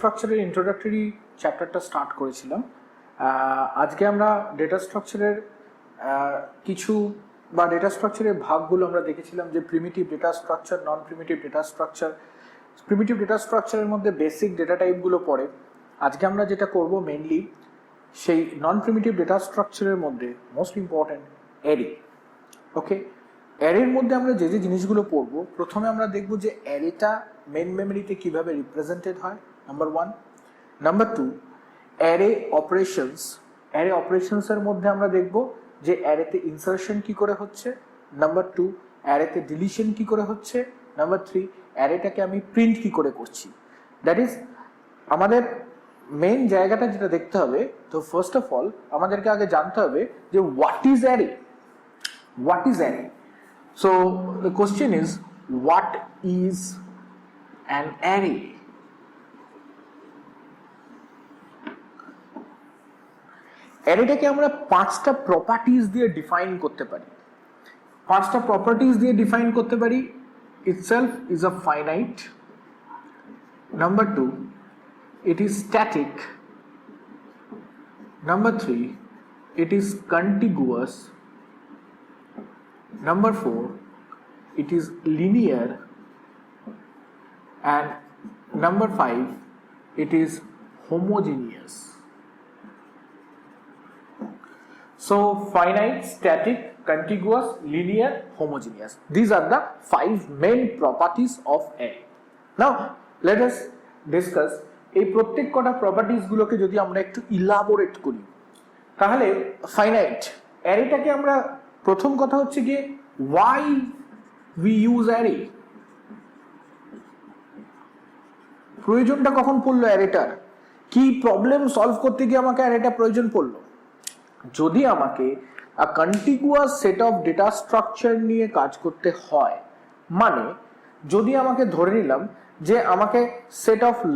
স্ট্রাকচারের ইন্ট্রোডাক্টরি চ্যাপ্টারটা স্টার্ট করেছিলাম। আজকে আমরা ডেটা স্ট্রাকচারের কিছু বা ডেটা স্ট্রাকচারের ভাগগুলো আমরা দেখেছিলাম, যে primitive data structure, non primitive data structure. Primitive data স্ট্রাকচারের মধ্যে বেসিক ডেটা টাইপগুলো পড়ে। আজকে আমরা যেটা করব মেইনলি সেই নন প্রিমিটিভ ডেটা স্ট্রাকচারের মধ্যে মোস্ট ইম্পর্ট্যান্ট অ্যারে। ওকে, অ্যারের মধ্যে আমরা যে যে জিনিসগুলো পড়বো, প্রথমে আমরা দেখব যে অ্যারেটা মেন মেমোরিতে কিভাবে রিপ্রেজেন্টেড হয়, number 1। Number 2, array operations. Array অপারেশনসের মধ্যে আমরা দেখব যে অ্যারেতে ইনসারশন কি করে হচ্ছে। নাম্বার 2, অ্যারেতে ডিলিশন কি করে হচ্ছে। নাম্বার 3, অ্যারেটাকে আমি প্রিন্ট কি করে করছি। দ্যাট ইজ আমাদের মেইন জায়গাটা যেটা দেখতে হবে। তো ফার্স্ট অফ অল আমাদেরকে আগে জানতে হবে যে what is array. What is array? So the question is, what is an array? অ্যারেটাকে আমরা 5টা প্রপার্টিজ দিয়ে ডিফাইন করতে পারি। 5টা প্রপার্টিজ দিয়ে ডিফাইন করতে পারি। Itself is a finite. Number 2, it is static. Number 3, it is contiguous. Number 4, it is linear. And number 5, it is homogeneous. So finite, static, contiguous, linear, homogeneous. These are the 5 main properties of array. Now let us discuss এই প্রত্যেক কটা properties গুলোকে যদি আমরা একটু elaborate করি, তাহলে finite অ্যারেটাকে আমরা, প্রথম কথা হচ্ছে গিয়ে why we use array। প্রয়োজনটা কখন পড়লো অ্যারেটার, কি প্রবলেম সলভ করতে গিয়ে আমাকে অ্যারেটা প্রয়োজন পড়লো। যদি আমাকে contiguous set of data structure নিয়ে কাজ করতে হয়, মানে যদি আমাকে ধরে নিলাম যে আমাকে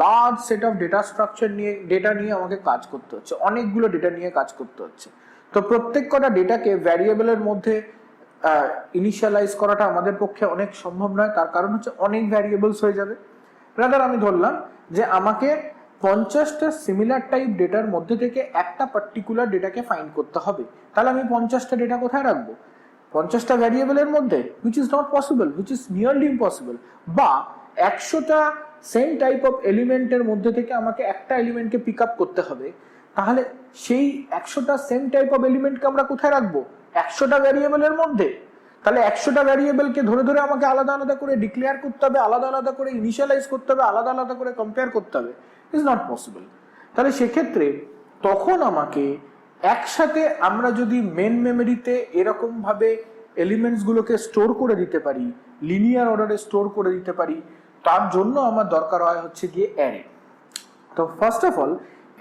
large set of data structure নিয়ে, ডেটা নিয়ে আমাকে কাজ করতে হচ্ছে, অনেকগুলো ডেটা নিয়ে কাজ করতে হচ্ছে, তো প্রত্যেক কটা ডেটাকে ভ্যারিয়েবলের মধ্যে ইনিশিয়ালাইজ করাটা আমাদের পক্ষে অনেক সম্ভব নয়। তার কারণ হচ্ছে অনেক ভ্যারিয়েবলস হয়ে যাবে। রাদার আমি ধরলাম যে আমাকে 50টা সিমিলার টাইপ ডেটার মধ্যে থেকে একটা পার্টিকুলার ডেটাকে ফাইন্ড করতে হবে। তাহলে আমি 50টা ডেটা কোথায় রাখবো? 50টা ভ্যারিয়েবলের মধ্যে, which is not possible, which is nearly impossible. বা 100টা সেম টাইপ অফ এলিমেন্টের মধ্যে থেকে আমাকে একটা এলিমেন্টকে পিক আপ করতে হবে। তাহলে সেই 100টা সেম টাইপ অফ এলিমেন্টকে আমরা কোথায় রাখবো? 100টা ভ্যারিয়েবলের মধ্যে। তাহলে 100টা ভ্যারিয়েবলকে ধরে ধরে আমাকে আলাদা আলাদা করে ডিক্লেয়ার করতে হবে, আলাদা আলাদা করে ইনিশিয়ালাইজ করতে হবে, আলাদা আলাদা করে কম্পেয়ার করতে হবে। Is not possible. তাহলে সেক্ষেত্রে তখন আমাকে একসাথে আমরা যদি মেন মেমোরিতে এরকম ভাবে এলিমেন্টস গুলোকে স্টোর করে দিতে পারি, লিনিয়ার অর্ডারে স্টোর করে দিতে পারি, তার জন্য আমার দরকার হয় হচ্ছে গিয়ে অ্যারে। তো ফার্স্ট অফ অল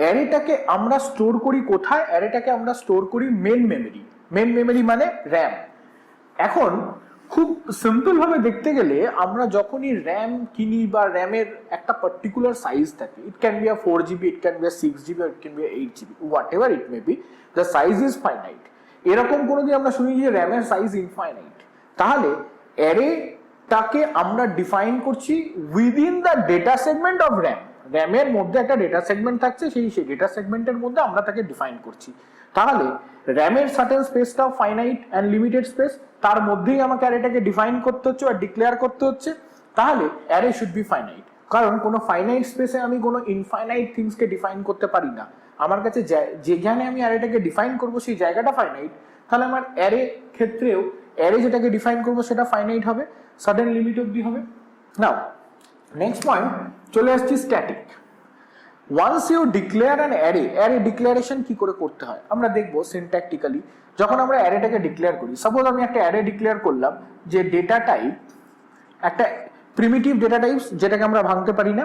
অ্যারেটাকে আমরা স্টোর করি কোথায়? অ্যারেটাকে আমরা স্টোর করি মেন মেমোরি। মেন মেমোরি মানে র্যাম। এখন খুব সিম্পল ভাবে দেখতে গেলে আমরা যখনই র্যাম কিনি বা র্যামের একটা পার্টিকুলার সাইজ থাকে, it can be a 4GB, it can be a 6GB, it can be a 8GB, what ever it may be, the size is finite. এরকম কোনোদিন আমরা শুনি যে র্যামের সাইজ ইনফাইনাইট, তাহলে অ্যারেটাকে আমরা ডিফাইন করছি within the data segment of RAM. র্যামের মধ্যে একটা ডেটা সেগমেন্ট থাকছে, সেই ডেটা সেগমেন্টের মধ্যে আমরা তাকে ডিফাইন করছি। তাহলে র্যামের সার্টেন স্পেসটা ফাইনাইট অ্যান্ড লিমিটেড স্পেস, তার মধ্যেই আমাকে অ্যারেটাকে ডিফাইন করতে হচ্ছে বা ডিক্লেয়ার করতে হচ্ছে। তাহলে অ্যারে শুড বি ফাইনাইট, কারণ কোনো ফাইনাইট স্পেসে আমি কোনো ইনফাইনাইট থিংসকে ডিফাইন করতে পারি না। আমার কাছে যেখানে আমি অ্যারেটাকে ডিফাইন করব সেই জায়গাটা ফাইনাইট, তাহলে আমার অ্যারে ক্ষেত্রেও অ্যারে যেটাকে ডিফাইন করব সেটা ফাইনাইট হবে, সার্টেন লিমিট অবধি হবে। নাও নেক্সট পয়েন্ট চলে আসছি static. Once you declare an array, array declaration কি করে করতে হয় আমরা দেখবো সিনট্যাকটিক্যালি। যখন আমরা অ্যারেটাকে ডিক্লেয়ার করি, সাপোজ আমি একটা অ্যারে ডিক্লেয়ার করলাম যে ডেটা টাইপ, একটা প্রিমিটিভ ডেটা টাইপস যেটাকে আমরা ভাঙতে পারি না,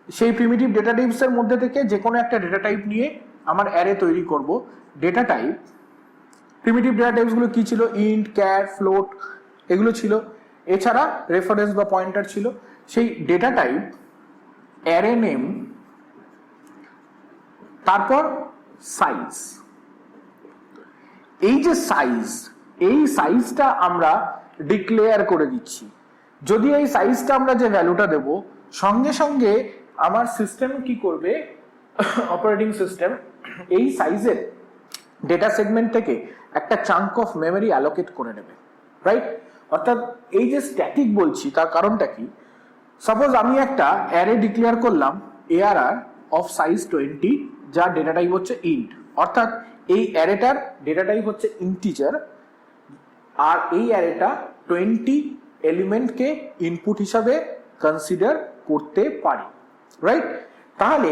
সেই প্রিমিটিভ ডেটা টাইপসের মধ্যে থেকে যে কোনো একটা ডেটা টাইপ নিয়ে আমার অ্যারে তৈরি করব। ডেটা টাইপ, প্রিমিটিভ ডেটা টাইপসগুলো কি ছিল? ইন্ট, ক্যার, ফ্লোট, এগুলো ছিল। এছাড়া রেফারেন্স বা পয়েন্টার ছিল। সেই ডেটা টাইপ, অ্যারে নেম, তারপর সাইজ। এই যে সাইজ, এই সাইজটা আমরা ডিক্লেয়ার করে দিচ্ছি। যদি এই সাইজটা আমরা যে ভ্যালুটা দেব, সঙ্গে সঙ্গে আমার সিস্টেম কি করবে, অপারেটিং সিস্টেম এই সাইজের ডেটা সেগমেন্ট থেকে একটা চাঙ্ক অফ মেমোরি অ্যালোকেট করে নেবে, রাইট? অর্থাৎ এই যে স্ট্যাটিক বলছি তার কারণটা কি, সাপোজ আমি একটা অ্যারে ডিক্লেয়ার করলাম ARR অফ সাইজ 20, যার ডেটা টাইপ হচ্ছে ইন্ট, অর্থাৎ এই অ্যারেটার ডেটা টাইপ হচ্ছে ইন্টিজার, আর এই অ্যারেটা 20 এলিমেন্টকে ইনপুট হিসাবে কনসিডার করতে পারি, রাইট? তাহলে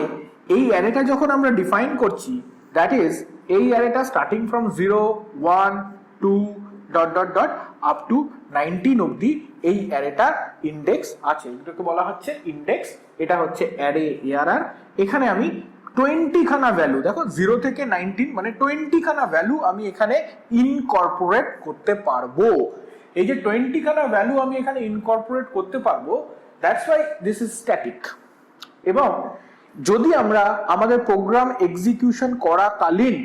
এই অ্যারেটা যখন আমরা ডিফাইন করছি, দ্যাট ইজ এই অ্যারেটা starting from 0 1 2 dot dot dot up to 19 অবধি এই অ্যারেটার ইন্ডেক্স আছে, এটাকে বলা হচ্ছে ইন্ডেক্স। এটা হচ্ছে অ্যারে ARR। এখানে আমি 20 খানা ভ্যালু, দেখো 0 থেকে 19 মানে 20 খানা ভ্যালু আমি এখানে ইনকর্পোরেট করতে পারবো। এই যে 20 খানা ভ্যালু আমি এখানে ইনকর্পোরেট করতে পারবো, that's why this is static. এবং যদি আমরা আমাদের প্রোগ্রাম এক্সিকিউশন করাকালীন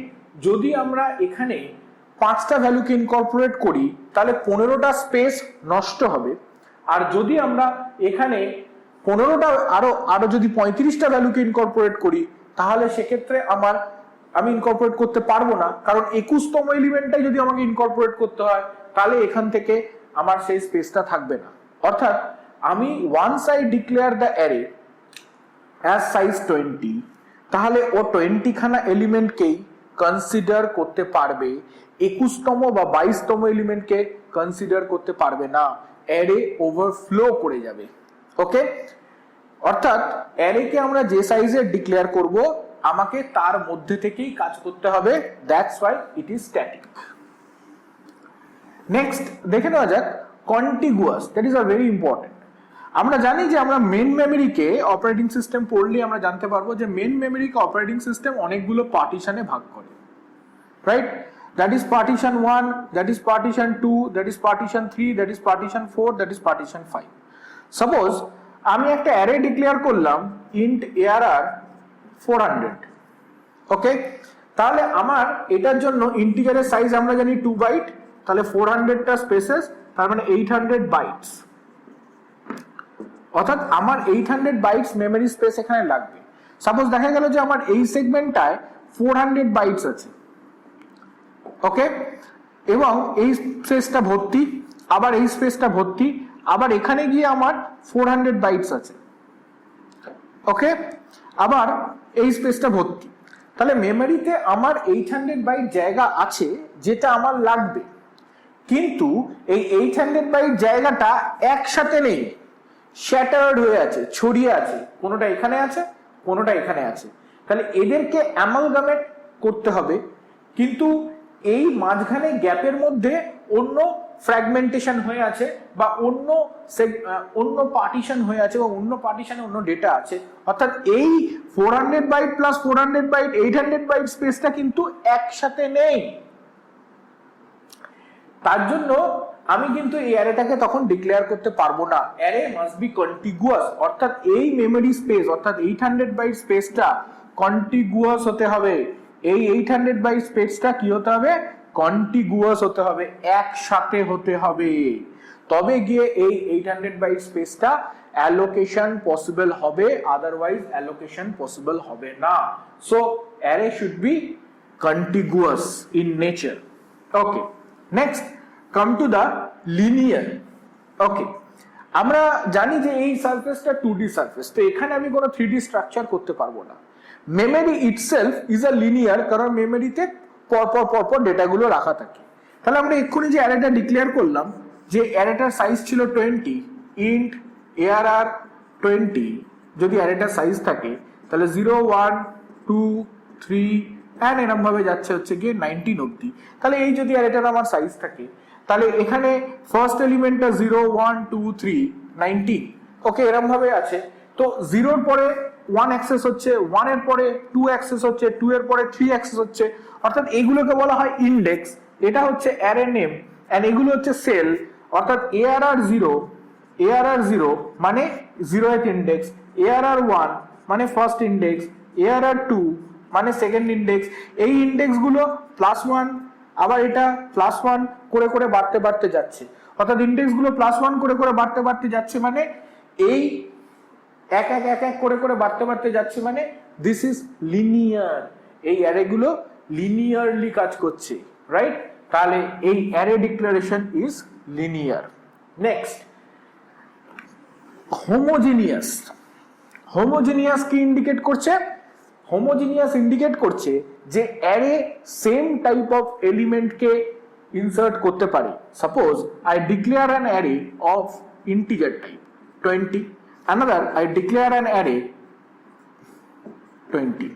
যদি আমরা এখানে 5টা ভ্যালুকে ইনকর্পোরেট করি তাহলে 15টা স্পেস নষ্ট হবে। আর যদি আমরা এখানে 15টা আরো যদি 35টা ভ্যালুকে ইনকর্পোরেট করি তাহলে সেক্ষেত্রে আমি ইনকর্পোরেট করতে পারবো না, কারণ 21তম এলিমেন্টটাই যদি আমাকে ইনকর্পোরেট করতে হয় তাহলে এখান থেকে আমার সেই স্পেসটা থাকবে না। অর্থাৎ আমি once I declare the array as size 20, তাহলে ও 20 খানা এলিমেন্টকেই কনসিডার করতে পারবে, 21তম বা 22তম এলিমেন্টকে কনসিডার করতে পারবে না, অ্যারে ওভারফ্লো করে যাবে। ওকে, অর্থাৎ অ্যারেকে আমরা যে সাইজের ডিক্লেয়ার করব আমাকে তার মধ্যে থেকেই কাজ করতে হবে, that's why it is static. Next দেখে নেওয়া যাক contiguous, that is a very important. আমরা জানি যে আমরা মেন মেমোরিকে অপারেটিং সিস্টেম পড়লে আমরা জানতে পারবো যে মেন মেমোরিকে অপারেটিং সিস্টেম অনেকগুলো পার্টিশনে ভাগ করে, right? That is partition 1, that is partition 2, that is partition 3, that is partition 4, that is partition 5। Suppose আমি একটা অ্যারে ডিক্লেয়ার করলাম ইন্ট ARR 400, ওকে? তাহলে আমার এটার জন্য ইন্টিজারের সাইজ আমরা জানি 2 বাইট, তাহলে 400টা স্পেসেস, তার মানে 800 বাইটস। অর্থাৎ আমার 800 বাইটস মেমোরি স্পেস এখানে লাগবে। সাপোজ দেখা গেল যে আমার এই সেগমেন্টটায় 400 বাইটস আছে, ওকে? এবং এই স্পেসটা ভর্তি, আবার এই স্পেসটা ভর্তি, আবার এখানে গিয়ে আমার 400 বাইটস আছে, ওকে? আবার এই স্পেসটা ভর্তি। তাহলে মেমোরিতে আমার 800 বাইট জায়গা আছে যেটা আমার লাগবে, কিন্তু এই 800 বাইট জায়গাটা একসাথে নেই, শ্যাটার্ড হয়ে আছে, ছড়িয়ে আছে, কোনোটা এখানে আছে, কোনোটা এখানে আছে। তাহলে এদেরকে অ্যামালগামেট করতে হবে, কিন্তু এই মাঝখানে গ্যাপের মধ্যে অন্য ফ্র্যাগমেন্টেশন হয়ে আছে বা অন্য পার্টিশন হয়ে আছে বা অন্য পার্টিশনে অন্য ডেটা আছে। অর্থাৎ এই 400 বাইট প্লাস 400 বাইট 800 বাইট স্পেসটা কিন্তু একসাথে নেই। তার জন্য আমি কিন্তু এই অ্যারেটাকে তখন ডিক্লেয়ার করতে পারবো না। অ্যারে মাস্ট বি কন্টিগুয়াস, অর্থাৎ এই মেমোরি স্পেস অর্থাৎ 800 বাইট স্পেসটা কন্টিগুয়াস হতে হবে। এই 800 বাইট স্পেসটা কি হতে হবে? কন্টিগুয়াস হতে হবে, একসাথে হতে হবে, তবে গিয়ে এই 800 বাইট স্পেসটা অ্যালোকেশন পসিবল হবে, আদারওয়াইজ অ্যালোকেশন পসিবল হবে না। So array should be contiguous in nature. Okay, next come to the linear. ওকে, আমরা জানি যে এই সারফেসটা 2D সারফেস, তো এখানে আমি কোনো 3D স্ট্রাকচার করতে পারবো না। Memory itself is a linear, কারণ মেমোরিতে পরপর ডেটাগুলো রাখা থাকে। তাহলে আমরা এক্ষুনি যে অ্যারেটা ডিক্লেয়ার করলাম যে অ্যারেটার সাইজ ছিল 20, ইন্ট ARR 20, যদি অ্যারেটার সাইজ থাকে তাহলে 0 1 2 3 এন্ড এরকম ভাবে যাচ্ছে হচ্ছে গিয়ে 19 অবধি। তাহলে এই যদি অ্যারেটার আমার সাইজ থাকে তাহলে এখানে ফার্স্ট এলিমেন্টটা 0 1 2 3 19, ওকে, এরকম ভাবে আছে। তো 0 এর পরে 1 অ্যাক্সেস হচ্ছে, 1 এর পরে 2 অ্যাক্সেস হচ্ছে, 2 এর পরে 3 অ্যাক্সেস হচ্ছে, অর্থাৎ এইগুলোকে বলা হয় ইন্ডেক্স। এটা হচ্ছে অ্যারে নেম এন্ড এগুলো হচ্ছে সেল। অর্থাৎ ARR 0 মানে 0th ইন্ডেক্স, ARR 1 মানে ফার্স্ট ইন্ডেক্স, ARR 2 মানে সেকেন্ড ইন্ডেক্স। এই ইন্ডেক্স গুলো +1, আবার এটা +1 করে করে বাড়তে যাচ্ছে। অর্থাৎ ইন্ডেক্স গুলো +1 করে করে বাড়তে যাচ্ছে, মানে এই এক এক এক এক করে করে বাড়তে বাড়তে যাচ্ছে, মানে দিস ইজ লিনিয়ার। এই অ্যারেগুলো লিনিয়ারলি কাজ করছে, রাইট? তাহলে এই array declaration is linear. Next, homogeneous. Homogeneous কি ইন্ডিকেট করছে? হোমোজিনিয়াস ইন্ডিকেট করছে যে অ্যারে সেম টাইপ অফ এলিমেন্টকে ইনসার্ট করতে পারে। Suppose I declare an array of integer type 20, another I declare an array 20.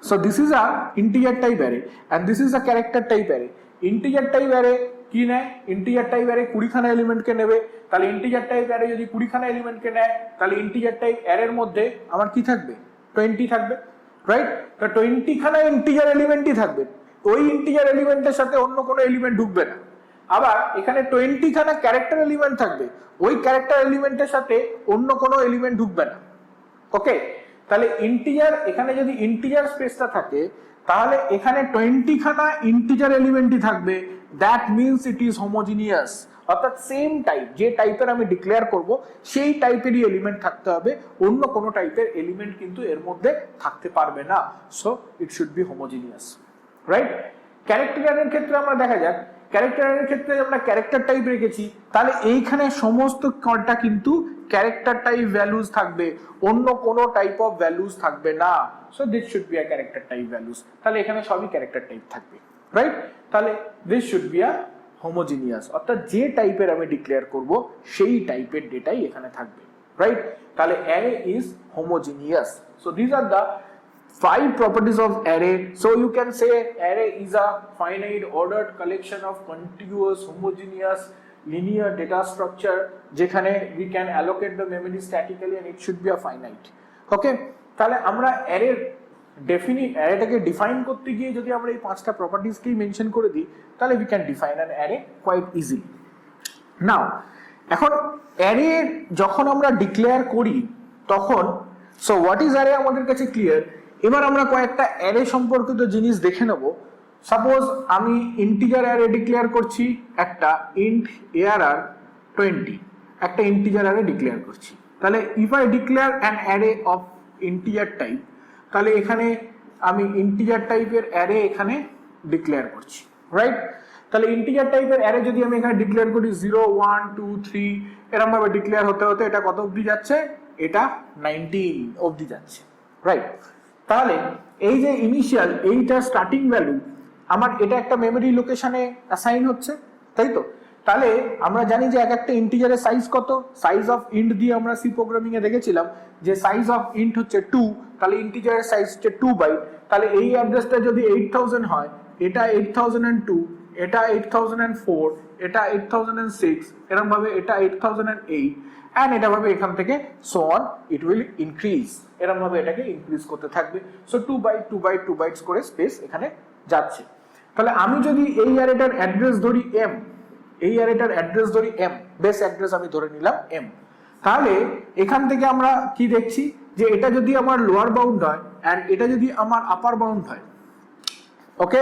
So this is a integer type array and this is a character type array. Integer type array কি নেয়? integer type array 20 খানা element কে নেবে। তাহলে integer type array যদি 20 খানা element কে নেয়, তাহলে integer type array এর মধ্যে আমার কি থাকবে? 20 থাকবে, রাইট? তো 20 খানা integer এলিমেন্টই থাকবে, ওই integer এলিমেন্টের সাথে অন্য কোনো এলিমেন্ট ঢুকবে না। আবার এখানে 20 খানা ক্যারেক্টার এলিমেন্ট থাকবে, ওই ক্যারেক্টার এলিমেন্টের সাথে অন্য কোনো এলিমেন্ট ঢুকবে না। ওকে, তাহলে ইন্টিজার, এখানে যদি ইন্টিজার স্পেসটা থাকে তাহলে এখানে 20 খানা ইন্টিজার এলিমেন্টই থাকবে। That means it is homogeneous, অর্থাৎ সেম টাইপ, যে টাইপের আমি ডিক্লেয়ার করব সেই টাইপেরই এলিমেন্ট থাকতে হবে, অন্য কোনো টাইপের এলিমেন্ট কিন্তু এর মধ্যে থাকতে পারবে না। So it should be homogeneous, right? ক্যারেক্টারের ক্ষেত্রে আমরা দেখা যাক, ক্যারেক্টারের ক্ষেত্রে আমরা ক্যারেক্টার টাইপ রেখেছি, তাহলে এইখানে সমস্ত কটা কিন্তু ক্যারেক্টার টাইপ ভ্যালুজ থাকবে, অন্য কোনো টাইপ অফ ভ্যালুজ থাকবে না। So this should be a character type values, তাহলে এখানে সবই ক্যারেক্টার টাইপ থাকবে, রাইট? তাহলে this should be a homogeneous, অর্থাৎ যে টাইপের আমি ডিক্লেয়ার করব সেই টাইপের ডেটাই এখানে থাকবে, রাইট? তাহলে array is homogeneous. So this are the 5 properties of array. So you can say array is a finite ordered collection of contiguous homogeneous linear data structure যেখানে we can allocate the memory statically and it should be a finite. Okay, তাহলে আমরা অ্যারেটাকে define করতে গিয়ে যদি আমরা এই 5টা প্রপার্টিজকেই mention করে দিই, তাহলে we can define an array quite easily. Now এখন অ্যারে যখন আমরা ডিক্লেয়ার করি তখন, সো হোয়াট ইজ অ্যারে আমাদের কাছে ক্লিয়ার। এবার আমরা কয়েকটা অ্যারে সম্পর্কিত জিনিস দেখে নেব। সাপোজ আমি ইন্টিজার অ্যারে ডিক্লেয়ার করছি, একটা int arr 20, একটা ইন্টিজার অ্যারে ডিক্লেয়ার করছি। তাহলে if I declare an array of integer type, তাহলে এখানে আমি ইন্টিজার টাইপের অ্যারে এখানে ডিক্লেয়ার করছি, রাইট? তাহলে ইন্টিজার টাইপের অ্যারে যদি আমি এখানে ডিক্লেয়ার করি 0 1 2 3 এরকম ভাবে ডিক্লেয়ার হতে হতে এটা কত অবধি যাচ্ছে? এটা 19 অবধি যাচ্ছে, রাইট? তাহলে এই যে ইনিশিয়াল, এইটা স্টার্টিং ভ্যালু আমার, এটা একটা মেমরি লোকেশনে অ্যাসাইন হচ্ছে, তাই তো? তাহলে আমরা জানি যে এক একটা ইন্টিজারের সাইজ কত, সাইজ অফ ইন্ট দিয়ে আমরা সি প্রোগ্রামিং এ দেখেছিলাম যে সাইজ অফ ইন্ট হচ্ছে 2, তাহলে ইন্টিজারের সাইজ হচ্ছে 2 বাইট। তাহলে এই অ্যাড্রেসটা যদি 8000 হয়, এটা 8002, এটা 8004, এটা 8006, এরকম ভাবে এটা 8008, and এটা ভাবে এখান থেকে so on it will increase, এরকম ভাবে এটাকে ইনক্রিজ করতে থাকবে। সো 2 বাইট 2 বাইট 2 বাইটস করে স্পেস এখানে যাচ্ছে। তাহলে আমি যদি এই অ্যারেটার অ্যাড্রেস ধরি m, এই অ্যারেটার অ্যাড্রেস ধরি m, বেস অ্যাড্রেস আমি ধরে নিলাম m, তাহলে এখান থেকে আমরা কি দেখছি যে এটা যদি আমার লোয়ার বাউন্ড হয় এন্ড এটা যদি আমার আপার বাউন্ড হয়, ওকে,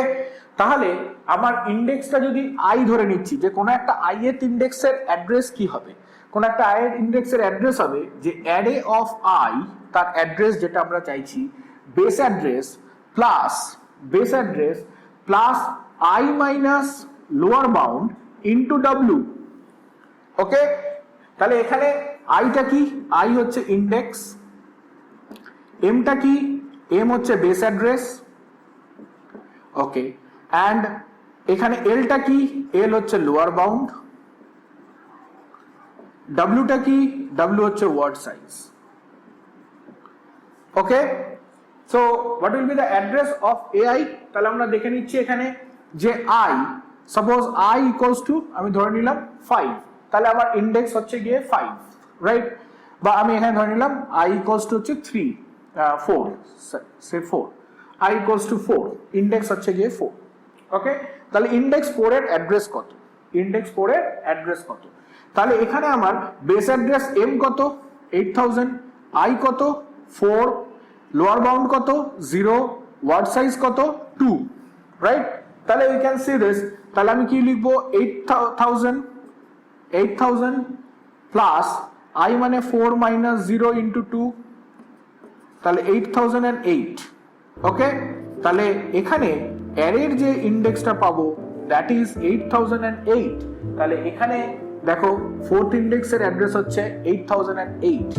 তাহলে আমার ইনডেক্সটা যদি i ধরে নিচ্ছি, যে কোনো একটা i এর ইনডেক্সের অ্যাড্রেস কি হবে? কোন একটা i এর ইনডেক্সের অ্যাড্রেস হবে যে অ্যারে অফ i, তার অ্যাড্রেস যেটা আমরা চাইছি, base address plus i minus lower bound into w। ওকে, তাহলে এখানে i টা কি? i হচ্ছে ইনডেক্স, m টা কি? m হচ্ছে বেস অ্যাড্রেস, ওকে, এন্ড এখানে l টা কি? l হচ্ছে লোয়ার বাউন্ড, w টা কি? w হচ্ছে word size. Okay, so what will be the address of ai? তাহলে আমরা দেখে নিচ্ছি এখানে যে i, suppose i equals to আমি ধরে নিলাম 5, তাহলে আমার ইনডেক্স হচ্ছে গিয়ে 5, রাইট? বা আমি এখানে ধরে নিলাম i ইকুয়ালস টু হচ্ছে 4, সে 4, i ইকুয়ালস টু 4, ইনডেক্স হচ্ছে গিয়ে 4। ওকে, তাহলে ইনডেক্স 4 এর অ্যাড্রেস কত? ইনডেক্স 4 এর অ্যাড্রেস কত? তাহলে এখানে আমার বেস অ্যাড্রেস m কত? 8000, i কত? 4, লোয়ার বাউন্ড কত? 0, ওয়ার্ড সাইজ কত? 2, রাইট? তাহলে উই ক্যান সি দিস। তাহলে আমি কি লিখবো? 8000 প্লাস I মানে 4 minus 0 into 2, তাহলে 8008। ওকে, তাহলে এখানে অ্যারের যে ইন্ডেক্সটা পাবো দ্যাট ইজ 8008। তাহলে এখানে দেখো ফোর্থ ইন্ডেক্সের অ্যাড্রেস হচ্ছে 8008।